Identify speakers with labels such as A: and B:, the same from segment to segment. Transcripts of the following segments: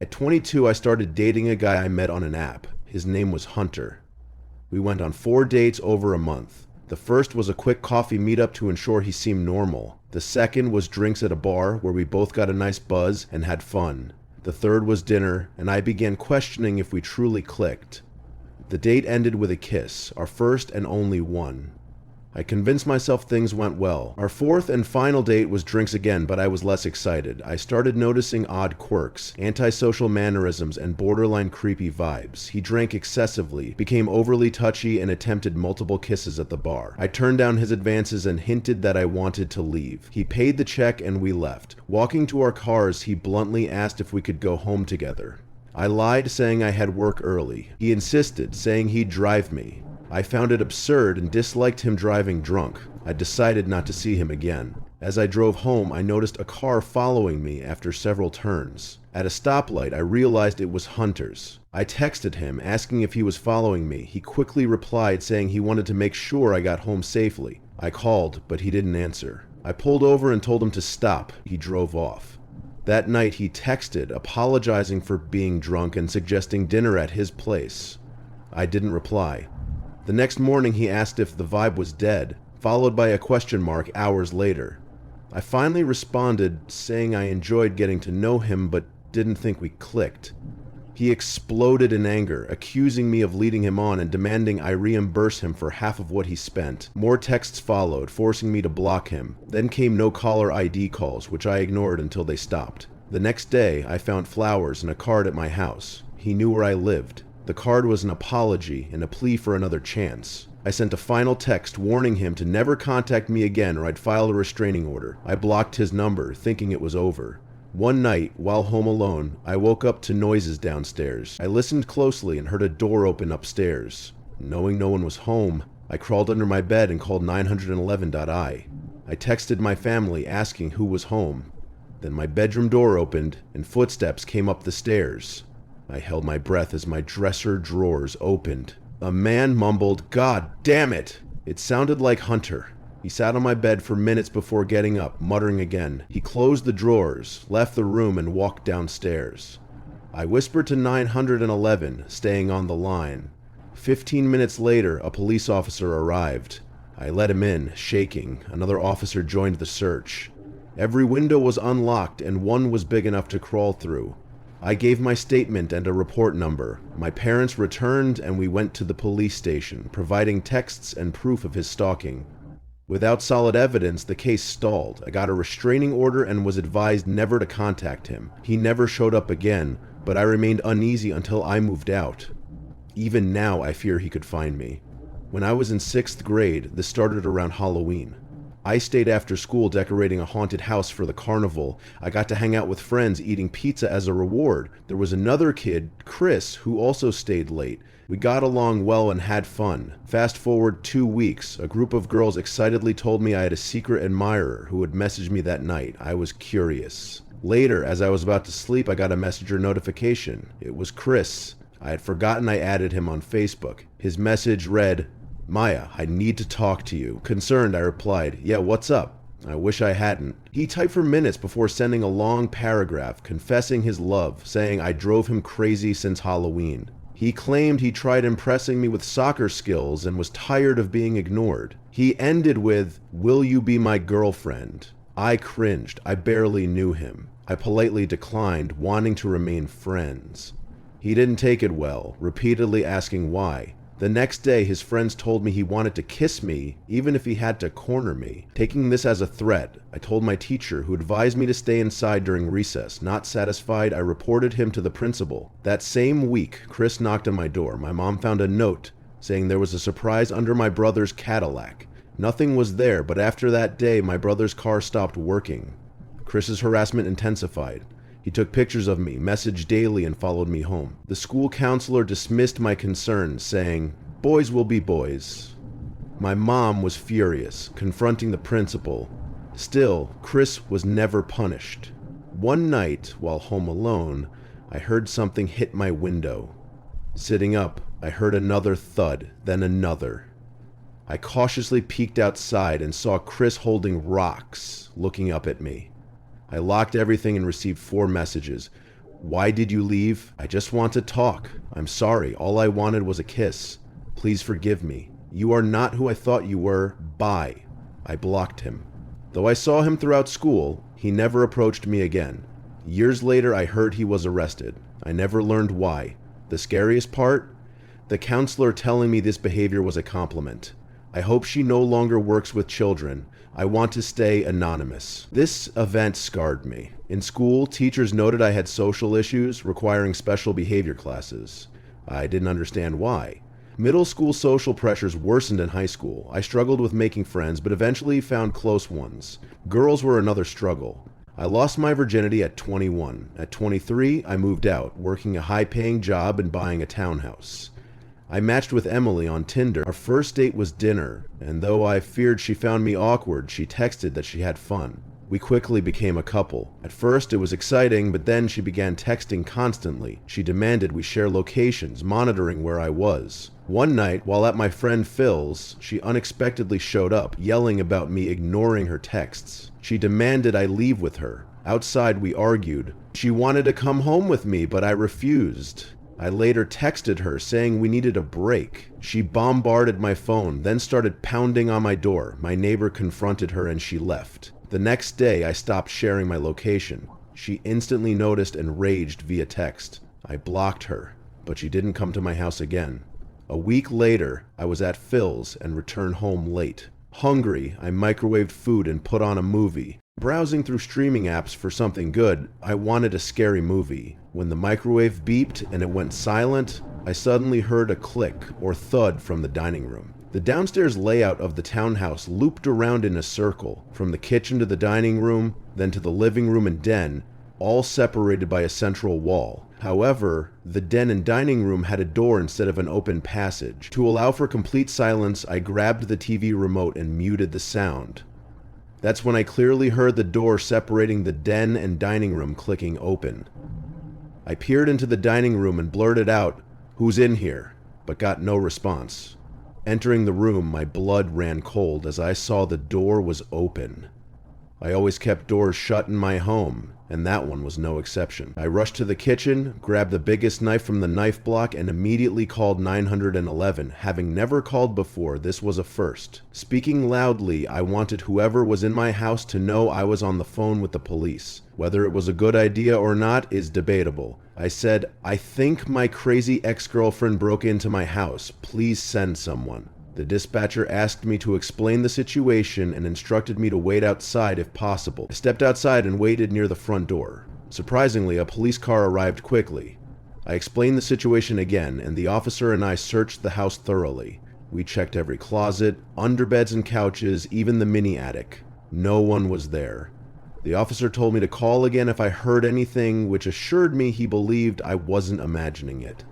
A: At 22, I started dating a guy I met on an app. His name was Hunter. We went on 4 dates over a month. The first was a quick coffee meetup to ensure he seemed normal. The second was drinks at a bar where we both got a nice buzz and had fun. The third was dinner, and I began questioning if we truly clicked. The date ended with a kiss, our first and only one. I convinced myself things went well. Our fourth and final date was drinks again, but I was less excited. I started noticing odd quirks, antisocial mannerisms, and borderline creepy vibes. He drank excessively, became overly touchy, and attempted multiple kisses at the bar. I turned down his advances and hinted that I wanted to leave. He paid the check and we left. Walking to our cars, he bluntly asked if we could go home together. I lied, saying I had work early. He insisted, saying he'd drive me. I found it absurd and disliked him driving drunk. I decided not to see him again. As I drove home, I noticed a car following me after several turns. At a stoplight, I realized it was Hunter's. I texted him, asking if he was following me. He quickly replied, saying he wanted to make sure I got home safely. I called, but he didn't answer. I pulled over and told him to stop. He drove off. That night, he texted, apologizing for being drunk and suggesting dinner at his place. I didn't reply. The next morning, he asked if the vibe was dead, followed by a question mark hours later. I finally responded, saying I enjoyed getting to know him but didn't think we clicked. He exploded in anger, accusing me of leading him on and demanding I reimburse him for half of what he spent. More texts followed, forcing me to block him. Then came no-caller ID calls, which I ignored until they stopped. The next day, I found flowers and a card at my house. He knew where I lived. The card was an apology and a plea for another chance. I sent a final text warning him to never contact me again or I'd file a restraining order. I blocked his number, thinking it was over. One night, while home alone, I woke up to noises downstairs. I listened closely and heard a door open upstairs. Knowing no one was home, I crawled under my bed and called 911.I. I texted my family asking who was home. Then my bedroom door opened and footsteps came up the stairs. I held my breath as my dresser drawers opened. A man mumbled, "God damn it!" It sounded like Hunter. He sat on my bed for minutes before getting up, muttering again. He closed the drawers, left the room, and walked downstairs. I whispered to 911, staying on the line. 15 minutes later, a police officer arrived. I let him in, shaking. Another officer joined the search. Every window was unlocked, and one was big enough to crawl through. I gave my statement and a report number. My parents returned and we went to the police station, providing texts and proof of his stalking. Without solid evidence, the case stalled. I got a restraining order and was advised never to contact him. He never showed up again, but I remained uneasy until I moved out. Even now, I fear he could find me. When I was in 6th grade, this started around Halloween. I stayed after school decorating a haunted house for the carnival. I got to hang out with friends eating pizza as a reward. There was another kid, Chris, who also stayed late. We got along well and had fun. Fast forward 2 weeks, a group of girls excitedly told me I had a secret admirer who would message me that night. I was curious. Later, as I was about to sleep, I got a messenger notification. It was Chris. I had forgotten I added him on Facebook. His message read, "Maya, I need to talk to you." Concerned, I replied, "Yeah, what's up?" I wish I hadn't. He typed for minutes before sending a long paragraph confessing his love, saying I drove him crazy since Halloween. He claimed he tried impressing me with soccer skills and was tired of being ignored. He ended with, "Will you be my girlfriend?" I cringed. I barely knew him. I politely declined, wanting to remain friends. He didn't take it well, repeatedly asking why. The next day, his friends told me he wanted to kiss me, even if he had to corner me. Taking this as a threat, I told my teacher, who advised me to stay inside during recess. Not satisfied, I reported him to the principal. That same week, Chris knocked on my door. My mom found a note saying there was a surprise under my brother's Cadillac. Nothing was there, but after that day, my brother's car stopped working. Chris's harassment intensified. He took pictures of me, messaged daily, and followed me home. The school counselor dismissed my concerns, saying, "Boys will be boys." My mom was furious, confronting the principal. Still, Chris was never punished. One night, while home alone, I heard something hit my window. Sitting up, I heard another thud, then another. I cautiously peeked outside and saw Chris holding rocks, looking up at me. I locked everything and received 4 messages. Why did you leave? I just want to talk. I'm sorry. All I wanted was a kiss. Please forgive me. You are not who I thought you were. Bye. I blocked him. Though I saw him throughout school, he never approached me again. Years later, I heard he was arrested. I never learned why. The scariest part? The counselor telling me this behavior was a compliment. I hope she no longer works with children. I want to stay anonymous. This event scarred me. In school, teachers noted I had social issues requiring special behavior classes. I didn't understand why. Middle school social pressures worsened in high school. I struggled with making friends, but eventually found close ones. Girls were another struggle. I lost my virginity at 21. At 23, I moved out, working a high-paying job and buying a townhouse. I matched with Emily on Tinder. Our first date was dinner, and though I feared she found me awkward, she texted that she had fun. We quickly became a couple. At first, it was exciting, but then she began texting constantly. She demanded we share locations, monitoring where I was. One night, while at my friend Phil's, she unexpectedly showed up, yelling about me ignoring her texts. She demanded I leave with her. Outside, we argued. She wanted to come home with me, but I refused. I later texted her saying we needed a break. She bombarded my phone, then started pounding on my door. My neighbor confronted her and she left. The next day, I stopped sharing my location. She instantly noticed and raged via text. I blocked her, but she didn't come to my house again. A week later, I was at Phil's and returned home late. Hungry, I microwaved food and put on a movie. Browsing through streaming apps for something good, I wanted a scary movie. When the microwave beeped and it went silent, I suddenly heard a click or thud from the dining room. The downstairs layout of the townhouse looped around in a circle, from the kitchen to the dining room, then to the living room and den, all separated by a central wall. However, the den and dining room had a door instead of an open passage. To allow for complete silence, I grabbed the TV remote and muted the sound. That's when I clearly heard the door separating the den and dining room clicking open. I peered into the dining room and blurted out, "Who's in here?" but got no response. Entering the room, my blood ran cold as I saw the door was open. I always kept doors shut in my home, and that one was no exception. I rushed to the kitchen, grabbed the biggest knife from the knife block, and immediately called 911. Having never called before, this was a first. Speaking loudly, I wanted whoever was in my house to know I was on the phone with the police. Whether it was a good idea or not is debatable. I said, "I think my crazy ex-girlfriend broke into my house. Please send someone." The dispatcher asked me to explain the situation and instructed me to wait outside if possible. I stepped outside and waited near the front door. Surprisingly, a police car arrived quickly. I explained the situation again, and the officer and I searched the house thoroughly. We checked every closet, underbeds and couches, even the mini attic. No one was there. The officer told me to call again if I heard anything, which assured me he believed I wasn't imagining it.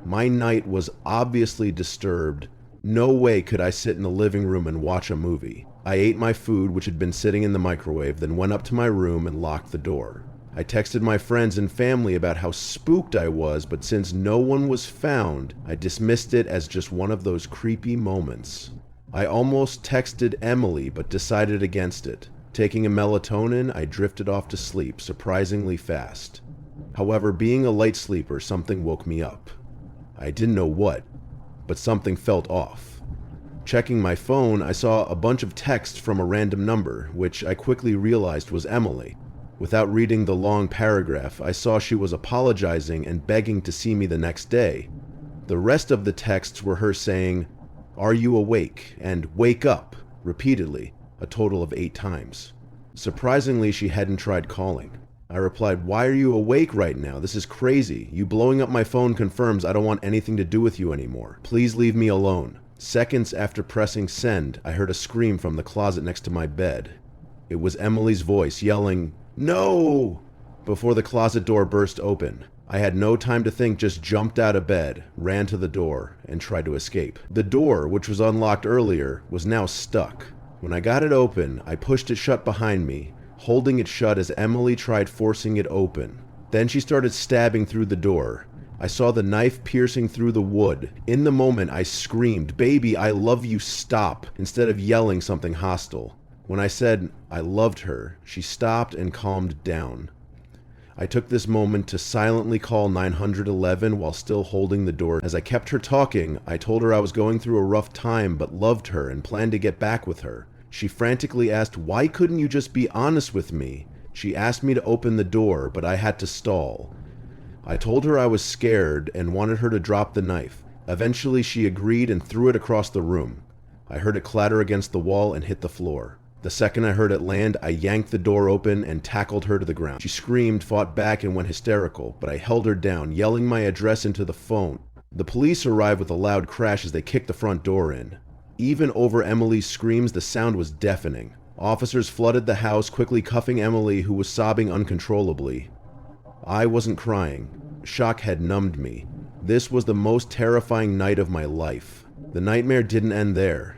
A: My night was obviously disturbed. No way could I sit in the living room and watch a movie. I ate my food, which had been sitting in the microwave, then went up to my room and locked the door. I texted my friends and family about how spooked I was, but since no one was found, I dismissed it as just one of those creepy moments. I almost texted Emily, but decided against it. Taking a melatonin, I drifted off to sleep surprisingly fast. However, being a light sleeper, something woke me up. I didn't know what, but something felt off. Checking my phone, I saw a bunch of texts from a random number, which I quickly realized was Emily. Without reading the long paragraph, I saw she was apologizing and begging to see me the next day. The rest of the texts were her saying, "Are you awake?" and "Wake up," repeatedly, a total of 8 times. Surprisingly, she hadn't tried calling. I replied, "Why are you awake right now? This is crazy. You blowing up my phone confirms I don't want anything to do with you anymore. Please leave me alone." Seconds after pressing send, I heard a scream from the closet next to my bed. It was Emily's voice yelling, "No!" before the closet door burst open. I had no time to think, just jumped out of bed, ran to the door, and tried to escape. The door, which was unlocked earlier, was now stuck. When I got it open, I pushed it shut behind me, holding it shut as Emily tried forcing it open. Then she started stabbing through the door. I saw the knife piercing through the wood. In the moment, I screamed, "Baby, I love you, stop," instead of yelling something hostile. When I said I loved her, she stopped and calmed down. I took this moment to silently call 911 while still holding the door. As I kept her talking, I told her I was going through a rough time but loved her and planned to get back with her. She frantically asked, "Why couldn't you just be honest with me?" She asked me to open the door, but I had to stall. I told her I was scared and wanted her to drop the knife. Eventually, she agreed and threw it across the room. I heard it clatter against the wall and hit the floor. The second I heard it land, I yanked the door open and tackled her to the ground. She screamed, fought back, and went hysterical, but I held her down, yelling my address into the phone. The police arrived with a loud crash as they kicked the front door in. Even over Emily's screams, the sound was deafening. Officers flooded the house, quickly cuffing Emily, who was sobbing uncontrollably. I wasn't crying. Shock had numbed me. This was the most terrifying night of my life. The nightmare didn't end there.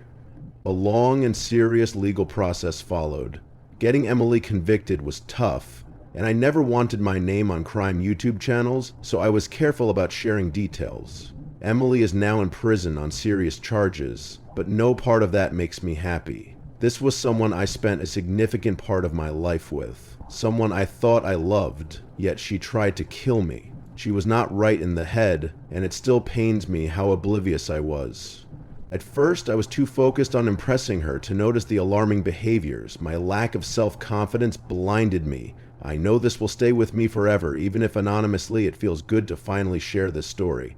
A: A long and serious legal process followed. Getting Emily convicted was tough, and I never wanted my name on crime YouTube channels, so I was careful about sharing details. Emily is now in prison on serious charges, but no part of that makes me happy. This was someone I spent a significant part of my life with. Someone I thought I loved, yet she tried to kill me. She was not right in the head, and it still pains me how oblivious I was. At first, I was too focused on impressing her to notice the alarming behaviors. My lack of self-confidence blinded me. I know this will stay with me forever, even if anonymously it feels good to finally share this story.